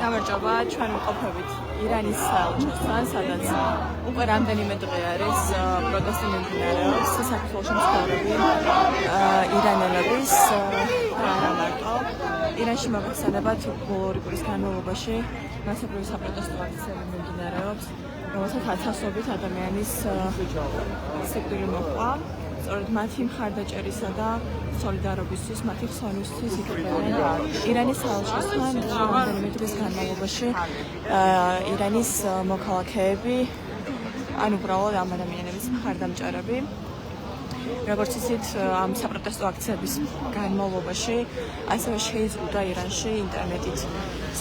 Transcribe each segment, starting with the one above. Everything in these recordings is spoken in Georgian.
გამარჯობა, ჩვენ ვყოფებით ირანის საელჩოსთან, სადაც უკვე რამდენიმე დღე არის პროტესტი მიმდინარეობს საქართველოში მცხოვრები ირანელების და არა მარტო. ირანში მოგხსენებათ ბოლო ორი კვირის განმავლობაში მასობრივი საპროტესტო აქციები მიმდინარეობს, რომელსაც ათასობით ადამიანის სიკვდილი მოჰყვა. სწორედ მათი მხარდაჭერისა და სოლიდარობისთვის, მათი ხსოვნისთვის იკრიბებენ ირანის საელჩოსთან რამდენიმე დღის განმავლობაში ირანის მოქალაქეები, ან უბრალოდ ამ ადამიანების მხარდამჭერები. როგორც იცით, ამ საპროტესტო აქციების განმავლობაში ასევე შეიზღუდა ირანში ინტერნეტით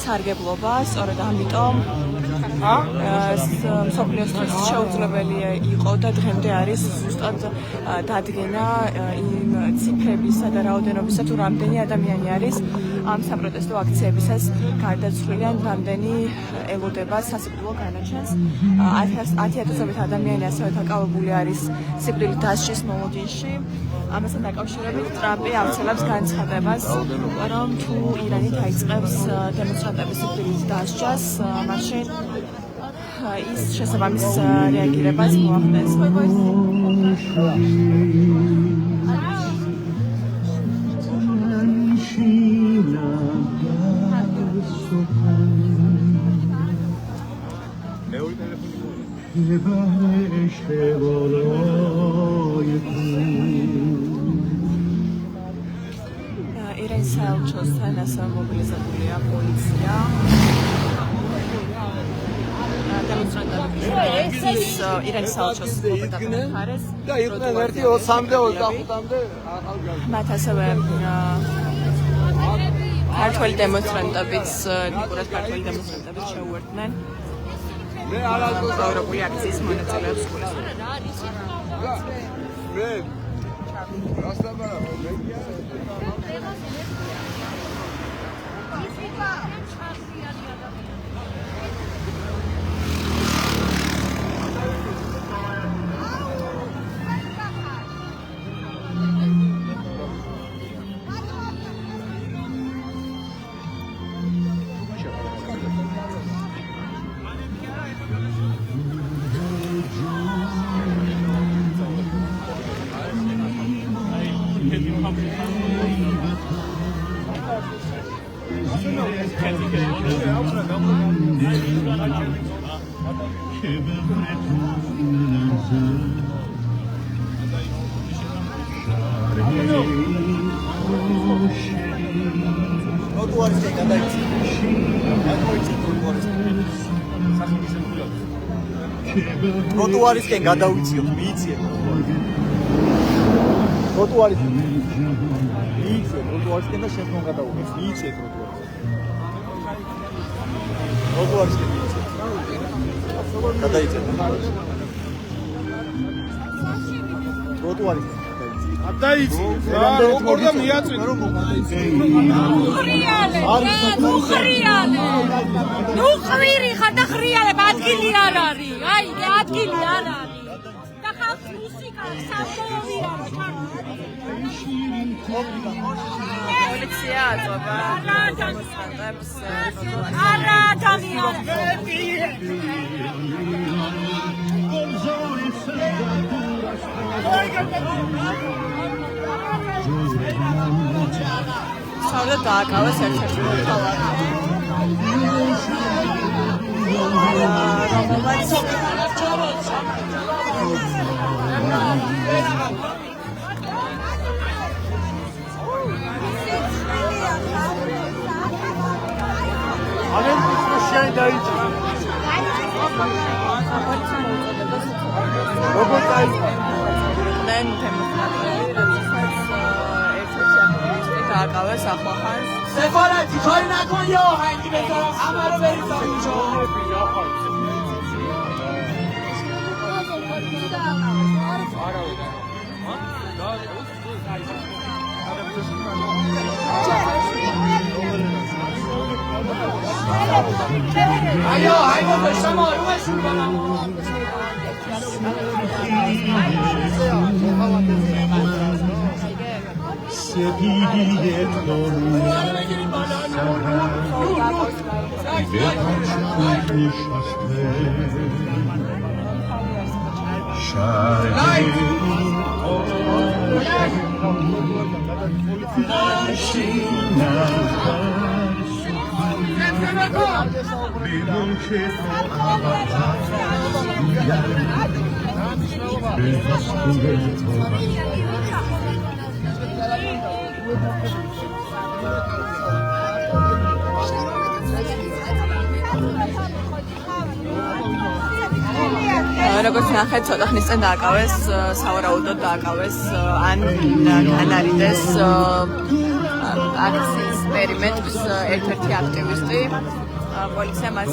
სარგებლობა, სწორედ ამიტომ მსოფლიოსთვის შეუძლებელი იყო და დღემდე არის ზუსტად დადგენა იმ ციფრებისა და რაოდენობისა, თუ რამდენი ადამიანი არის ამ საპროტესტო აქციებისას გარდაცვლილი, ან რამდენი ელოდება სასიკვდილო განაჩენს. 10,000-ობით ადამიანი ასევე დაკავებული არის სიკვდილით დასჯის მოლოდინში. ამასთან დაკავშირებით ტრამპი ავრცელებს განცხადებას, რომ თუ ირანი დაიწყებს დემონსტრანტების სიკვდილით დასჯას, მაშინ ის შესაბამის რეაგირებას მოახდენს. ირანის საელჩოსთან ასევე მობილიზებულია პოლიცია. დემონსტრანტების ირანის საელჩოს მოპირდაპირეს და იყვნენ ერთი 20-მდე 25-მდე მათ ასევე ქართველი დემონსტრანტებიც შეუერთდნენ ევროპული აქციის მონაწილეებს. ტროტუარისკენ გადავიწიოთ, მიიწიეთ. ტროტუარისკენ. მიიწიეთ ტროტუარისკენ და შემდგომ გადავუხეთ. მიიწიეთ ტროტუარისკენ. ტროტუარისკენ მიიწიეთ. გადაიწეთ. ტროტუარისკენ. დაიცი. როგორ და მიაწვით რომ ხრიალე. ნუ ხვირი ხარ და ხრიალებ ადგილი არ არის. აი, ადგილი არ არის. და ხალხს მუსიკა სამყაროვი არის. პოლიცია აწვება დემონსტრანტებს. არა ადამიანი. სავდა დააკავეს ერთ-ერთი მოქალაქე, რომელმაც როგორ დაიწყო? დააკავეს ახლახანს. سفارتی کاری نکن یا آهنگی بذار همه رو بریز اینجا. آیا آهنگ رو داشتم آرومشون کنم. როგორც ნახეთ, ცოტა ხნის წინ დააკავეს, სავარაუდოდ დააკავეს ან განარიდეს აქციის პერიმეტრს ერთ-ერთი აქტივისტი. პოლიცია მას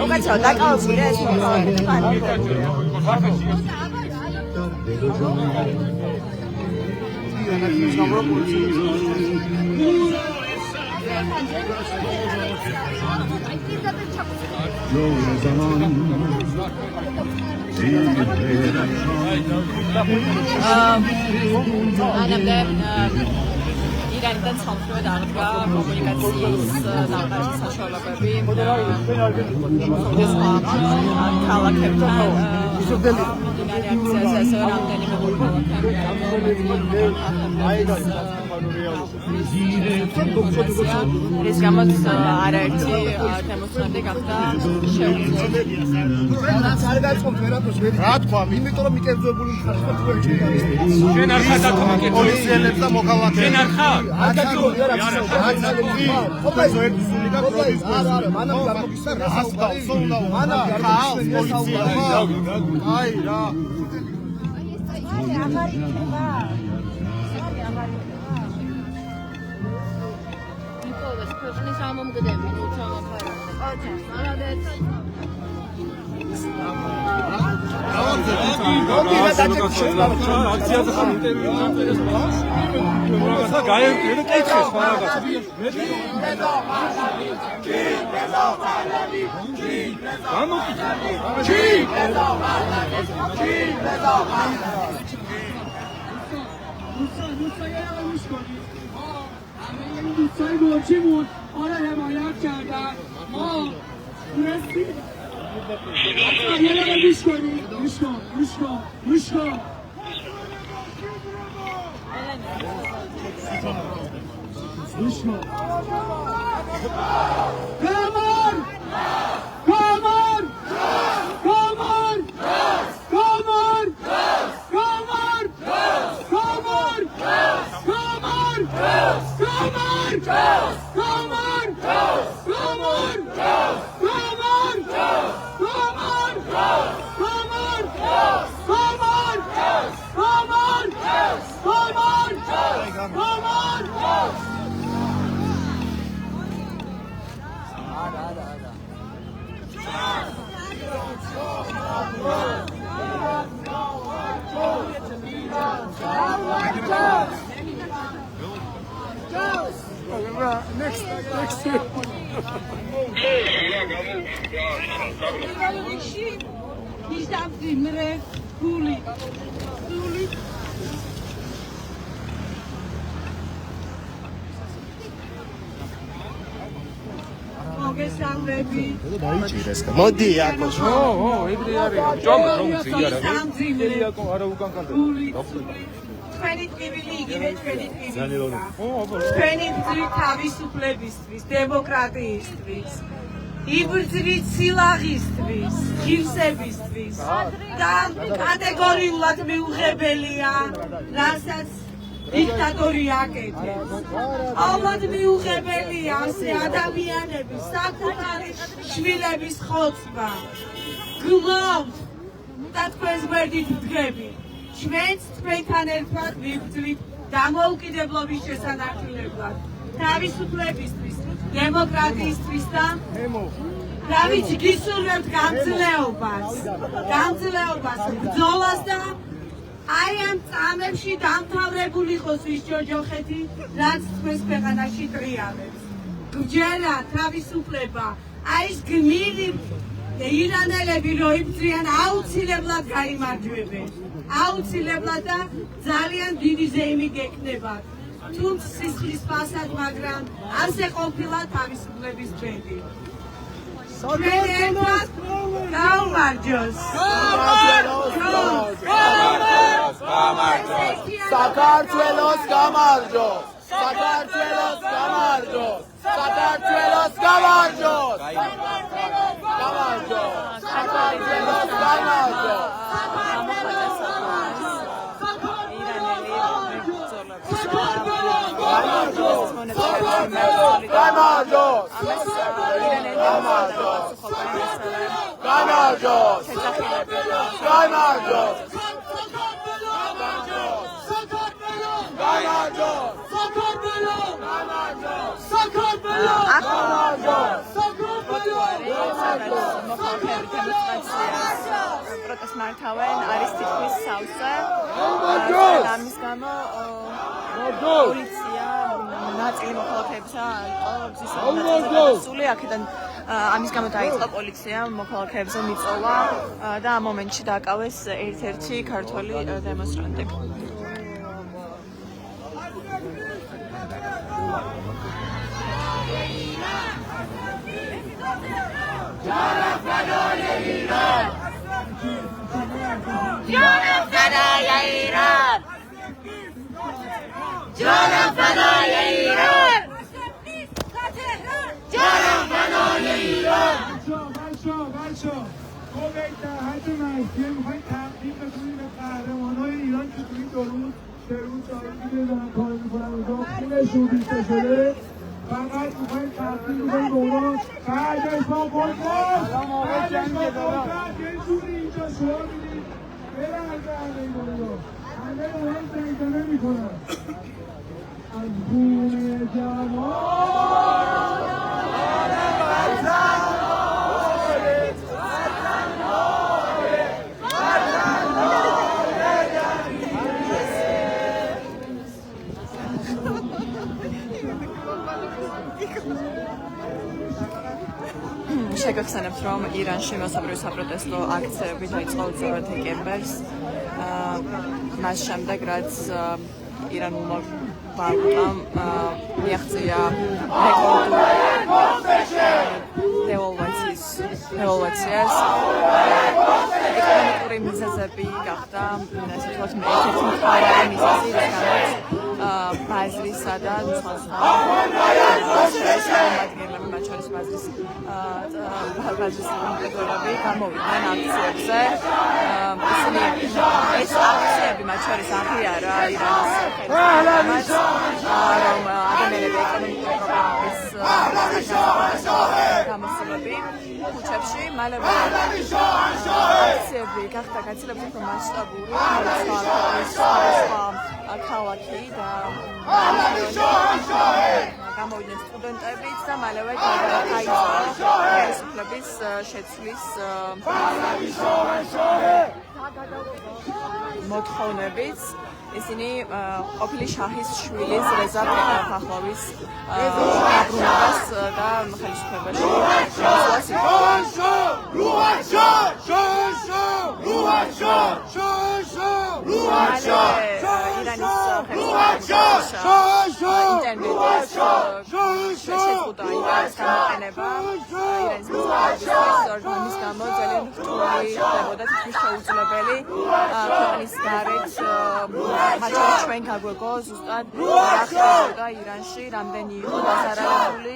უკაცრავად დაკავებულია ეს ირანიდან სამხრეთ აღდგა კომუნიკაციის დამყარების საშუალებები ქალაქებთან რეაქციაზე რამდენიმე ეს გამოც არაერთი დემონსტრანტი გახდა შეუძლებელი. რა თქვა, იმიტომ რომ მიკერძებული შენ არ ხარ დათმოკე პოლიციელებს და მოქალაქეებს. შენ არ ხარ? აი რა. ქვეყნის ამომგდები უცამაფარად. молодец. აქციაზე ხარ ინტერვიუ ინტერესებს. ხა გაიერთე და კითხეს ფარაგას. მოდი აკო. ეგრე არის. ჯომა რომ ძიარა. ელიაკო არა უკან კანდა. ჩვენი ტკივილი იგივე ჩვენი ტკივილია. ჩვენი გზით თავისუფლებისთვის, დემოკრატიისთვის, იბრძვით სილაღისთვის, ჯივსებისთვის და კატეგორიულად მიუღებელია, რასაც დიქტატორი აკეთებს. ალბათ მიუღებელია ასე ადამიანების საკუთარი შვილების ხოცვა. გლოვთ და თქვენს გვერდით ვდგებით. ჩვენც თქვენთან ერთად ვიბრძვით დამოუკიდებლობის შესანარჩუნებლად, თავისუფლებისთვის, დემოკრატიისთვის და რა ვიცი, გისურვებთ გამძლეობას, ბრძოლას და აი ამ წამებში დამთავრებული იყოს ის ჯოჯოხეთი, რაც თქვენს ქვეყანაში ტრიალებს. გჯერა, თავისუფლება, აი ეს გმირი ირანელები რო იბრძვიან აუცილებლად გაიმარჯვებენ. აუცილებლად და ძალიან დიდი ზეიმი გექნება. თუმცა სისხლის პასად, მაგრამ ასე ყოფილა თავისუფლების დღეები. საქართველოს გაუმარჯოს! საქართველოს გამარჯოს! საქართველოს გამარჯოს! საქართველოს გამარჯოს! გამარჯოს! საქართველოს გამარჯოს! პროტესტს მართავენ არის თითქმის სავსე. ამის გამო პოლიცია ნაწილი მოქალაქეებისა სული აქედან ამის გამო დაიწყო პოლიცია მოქალაქეებზე მიწოვა და ამ მომენტში დააკავეს ერთ-ერთი ქართველი დემონსტრანტი. فقط میخوایم تحصیل بکنیم دوران بعدش با قدرت یه جوری اینجا شعار میدیم برنده همه این دوران همه دوران زنگانه میکنن از خون جوان შეგახსენებთ, რომ ირანში მასობრივი საპროტესტო აქციები დაიწყო 20 დეკემბერს. მას შემდეგ, რაც ირანულმა ბანკამ მიაღწია დევალვაციას. ეკონომიკური მიზეზები გახდა, ასე ვთქვათ, ერთ-ერთი მთავარი მიზეზი, რადგანაც ბაზრისა და სხვა შემადგენლები, მათ შორის ბაზრის მემკვიდრეები გამოვიდნენ აქციებზე. ისინი ეს აქციები მათ შორის აღიარა ირანის ხელისუფლებას, რომ ადამიანები ეკონომიკური პრობლემების გამოსულები ქუჩებში მალევე აქციები გახდა გაცილებით უფრო მასშტაბური, სხვა ქალაქი და გამოვიდნენ სტუდენტებიც და მალევე დაიწყო ხელისუფლების შეცვლის მოთხოვნებიც. ისინი ყოფილი შაჰის შვილის რეზა ფაჰლავის დაბრუნებას და ხელისუფლებაში ჩვენ გაგვეგო ზუსტად რა ხდებოდა ირანში, რამდენი იყო დაზარალებული,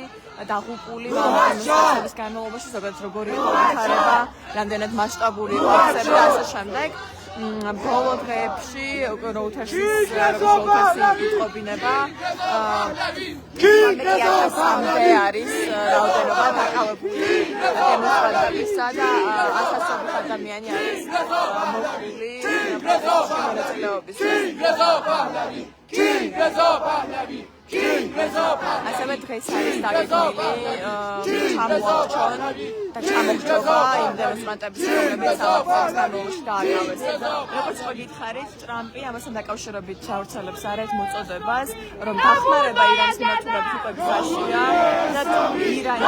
დაღუპული მომხმარებლების განმავლობაში, ზოგადად როგორი იყო ვითარება, რამდენად მასშტაბური იყო აქციები და ასე შემდეგ. ბოლო დღეებში როუთერსის იტყობინება ამერიკასამდე არის რაოდენობა დაკავებული დემონსტრანტებისა და 100 ადამიანი არის მოკლული მონაწილეობის. ასევე დღეს არის დაგეგმილი ჩამოაჩვენ და ჩამოხჯობა იმ დემონსტრანტების, რომლებიც სამართლის განმავლობაში დააკავეს. როგორც გითხარით, ტრამპი ამასთან დაკავშირებით ჩავრცელებს არეთ მოწოდებას, რომ დახმარება ირანის მიმართულებით უკვე გზაშია და ირანის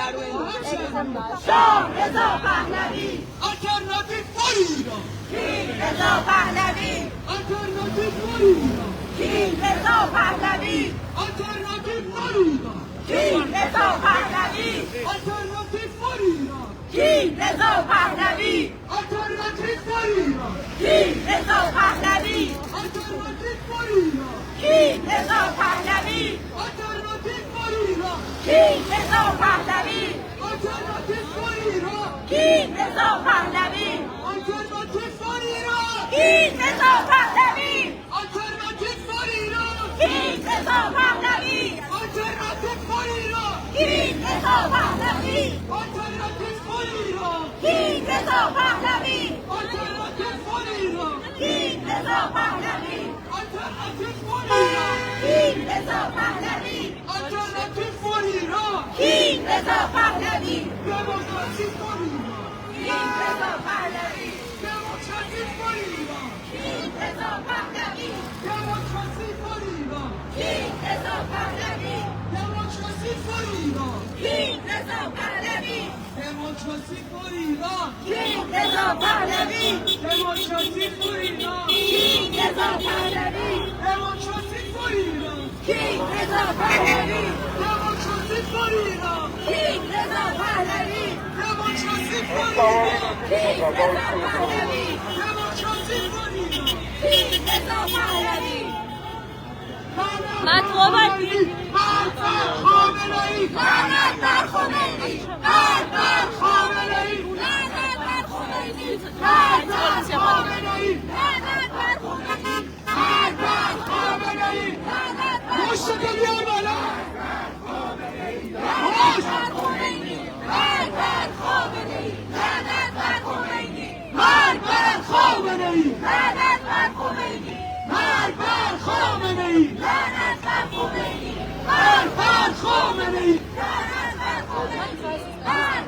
شاه رضا پهلوی آلترناتیو فور ایران کی رضا پهلوی آلترناتیو فور ایران کی رضا پهلوی آلترناتیو فور ایران کی رضا پهلوی آلترناتیو فور ایران کی رضا پهلوی آلترناتیو فور ایران کی رضا پهلوی آلترناتیو فور ایران کی رضا پهلوی آلترناتیو فور ایران کی رضا پهلوی آلترناتیو فور ایران کی رضا پهلوی آلترناتیو فور ایران کی رضا پهلوی آلترناتیو فور ایران کی رضا پهلوی آلترناتیو فور ایران کی رضا پهلوی آلترناتیو فور ایران کی رضا پهلوی آلترناتیو فور ایران کی رضا پهلوی آلترناتیو فور ایران کی رضا پهلوی آلترناتیو فور ایران کی رضا پهلوی دموکراسی فور ایران کی رضا پهلوی دموکراسی فور ایران کی رضا پهلوی دموکراسی فور ایران کی رضا پهلوی دموکراسی فور ایران کی رضا پهلوی دموکراسی فور ایران کی رضا پهلوی دموکراسی فور ایران کی رضا پهلوی دموکراسی فور ایران کی رضا پهلوی دموکراسی فور ایران کی رضا پهلوی دموکراسی فور ایران کی رضا پهلوی دموکراسی فور ایران کی رضا پهلوی مطلوبات مرد بر خامنه‌ای لعنت بر خمینی مرد بر خامنه‌ای لعنت بر خمینی مرد بر خامنه‌ای لعنت بر خمینی مرد بر خامنه‌ای لعنت بر مشت بیار بالا مرد بر خمینی مرد بر خامنه‌ای لعنت بر خمینی مرد بر خامنه‌ای لعنت بر خمینی مرد بر خامنه‌ای لعنت بر خمینی مرد بر خامنه‌ای لعنت بر خمینی مرد بر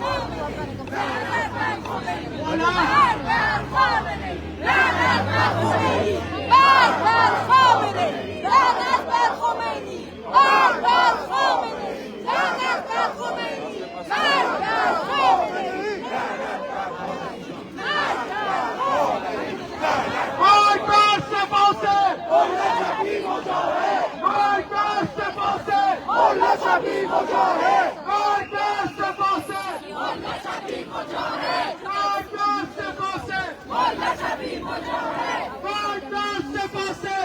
خامنه‌ای لعنت بر خمینی مرد بر خامنه‌ای لعنت بر خمینی مرد بر خامنه‌ای لعنت بر خمینی مرد بر خامنه‌ای لعنت بر خمینی مرد بر خامنه‌ای مرگ بر سپاسه ملا شبی مجاهد مرگ بر سپاسه ملا شبی مجاهد مرگ بر سپاسه ملا شبی مجاهد مرگ بر سپاسه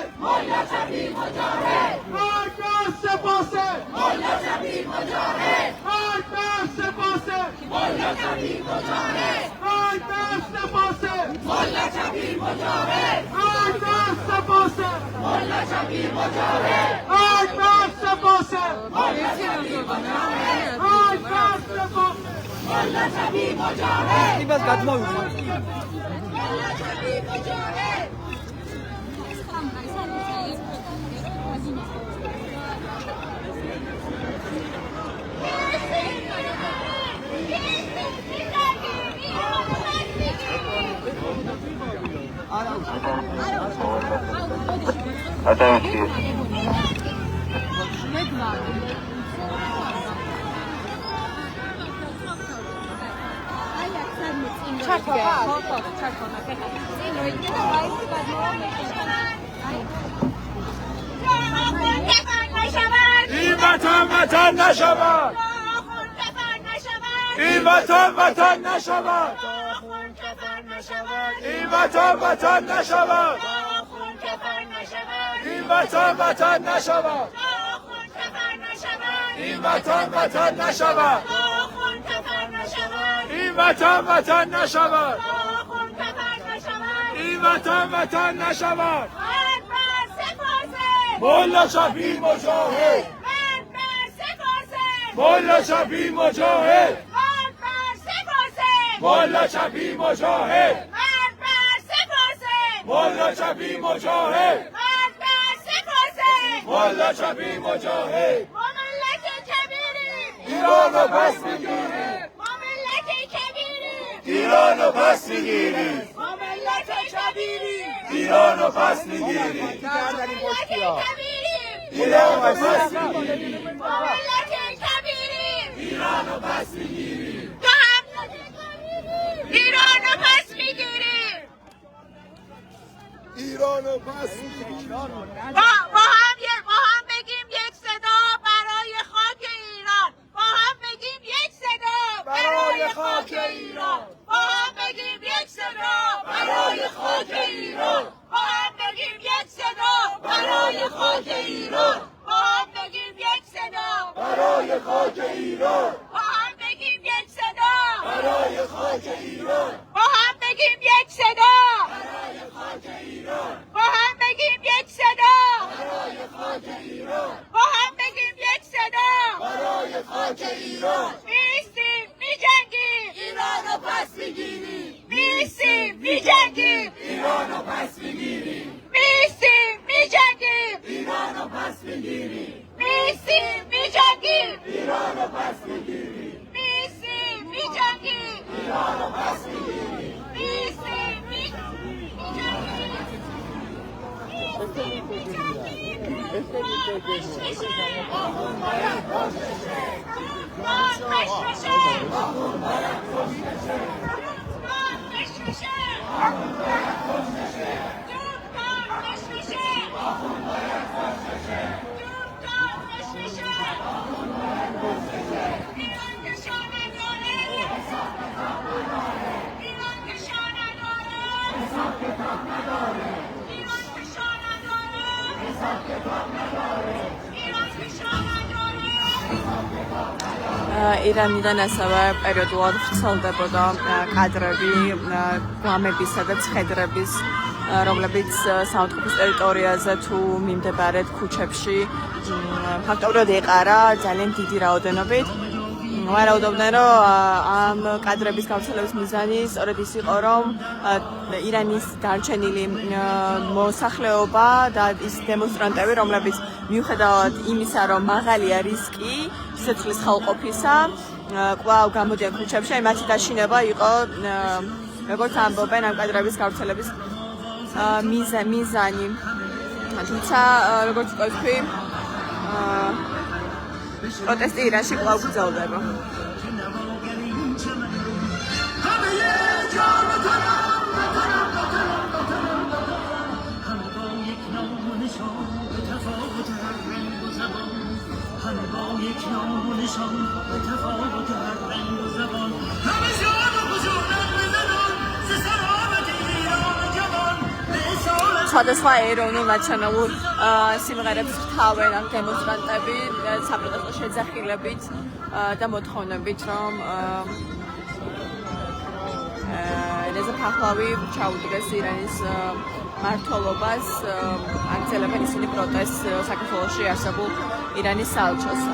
ملا شبی مجاهد مرگ بر سپاسه ملا شبی مجاهد مرگ بر سپاسه ملا شبی مجاهد مرگ بر سپاسه ملا شبی مجاهد مرگ بر سپاسه ملا شبی مجاهد مرگ بر سپاسه ملا شبی مجاهد مرگ بر سپاسه ملا شبی مجاهد مرگ بر سپاسه ملا شبی مجاهد این بس قدم ها ملا شبی مجاهد این وطن وطن نشود این وطن وطن نشود این وطن وطن نشود این وطن وطن نشود این وطن وطن نشود این وطن وطن نشود این وطن وطن نشود ملا شبی مجاهد ملا شبی مجاهد ملا شبی مجاهد ملا شبی مجاهد ملا شبی مجاهد ایران رو پس میگیریم ایران رو پس میگیریم ایران رو پس میگیریم ایران رو پس میگیریم ایران ایران و پس میگیریم با هم بگیم یک صدا برای خاک ایران با هم بگیم یک صدا برای خاک ایران با هم بگیم یک صدا برای خاک ایران با هم بگیم یک صدا برای خاک ایران با هم بگیم یک صدا برای خاک ایران با هم بگیم یک صدا برای خاک ایران با هم بگیم یک صدا برای خاک ایران با هم بگیم یک صدا برای خاک ایران با هم بگیم یک صدا برای خاک ایران می‌ایستیم می‌جنگیم ایرانو پس میگیریم می‌ایستیم می‌جنگیم ایرانو پس میگیریم می‌ایستیم می‌جنگیم ایرانو پس میگیریم می‌ایستیم می‌جنگیم ایرانو پس میگیریم می‌ایستیم می‌جنگیم ایرانو پس میگیریم می‌ایستیم ირანიდან ასევე პერიოდულად ვრცელდებოდა კადრები გვამებისა და ცხედრების, რომლებიც საავადმყოფოს ტერიტორიაზე თუ მიმდებარედ ქუჩებში ფაქტობრივად ეყარა ძალიან დიდი რაოდენობით. ვარაუდობდნენ, რომ ამ კადრების გავრცელების მიზანი სწორედ ის იყო, რომ ირანის დარჩენილი მოსახლეობა და ის დემონსტრანტები, რომლებიც მიუხედავად იმისა, რომ მაღალია რისკი სიცოცხლის ხალყოფისა, კვლავ გამოდიან ქუჩებში, აი მათი დაშინება იყო, როგორც ამბობენ, ამ კადრების გავრცელების მიზანი. თუმცა, როგორც ვთქვი, პროტესტი ირანში კვლავ გრძელდება. სხვადასხვა ეროვნულ ნაციონალურ სიმღერებს ვრთავენ ამ დემონსტრანტები საპროტესტო შეძახილებით და მოთხოვნებით, რომ რეზა ფაჰლავი ჩაუდგეს ირანის მმართველობას, აგრძელებენ ისინი პროტესტს საქართველოში არსებულ ირანის საელჩოს.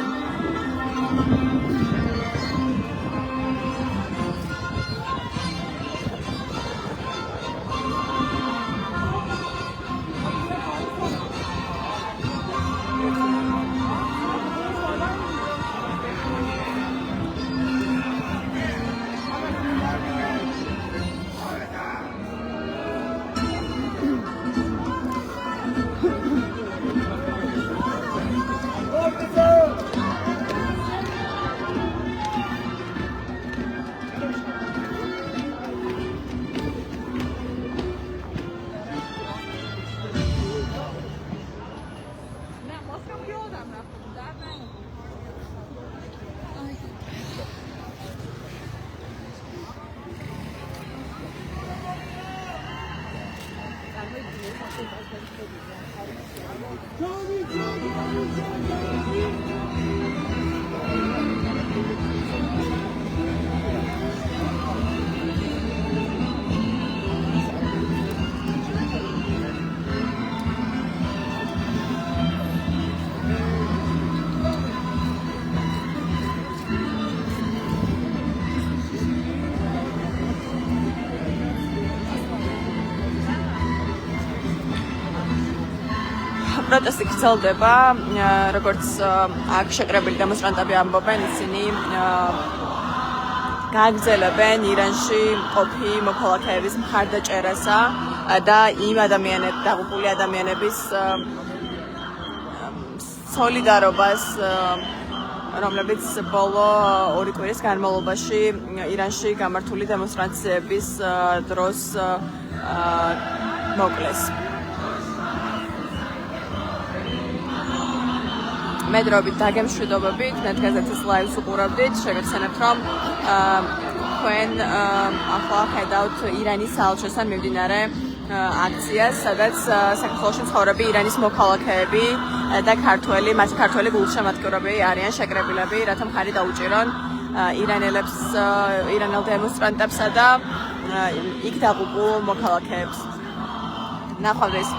პროტესტი გრძელდება, როგორც აქ შეკრებილი დემონსტრანტები ამბობენ, ისინი გააგრძელებენ ირანში ყოფი მოქალაქეების მხარდაჭერასა და იმ დაღუპული ადამიანების სოლიდარობას რომლებიც ბოლო 2 კვირის განმავლობაში ირანში გამართული დემონსტრაციების დროს მოკლეს. მე დროებით დაგემშვიდობებით, მე გაზეთის ლაივს უყურებდით, შეგახსენებთ, რომ თქვენ ახლა ხედავთ ირანის საელჩოსთან მიმდინარე აქციას, სადაც საქართველოში მცხოვრები ირანის მოქალაქეები და მათი ქართველი გულშემატკივრები არიან შეკრებილები, რათა მხარი დაუჭირონ ირანელ დემონსტრანტებსა და იქ დაღუპულ მოქალაქეებს. ნახვამდის.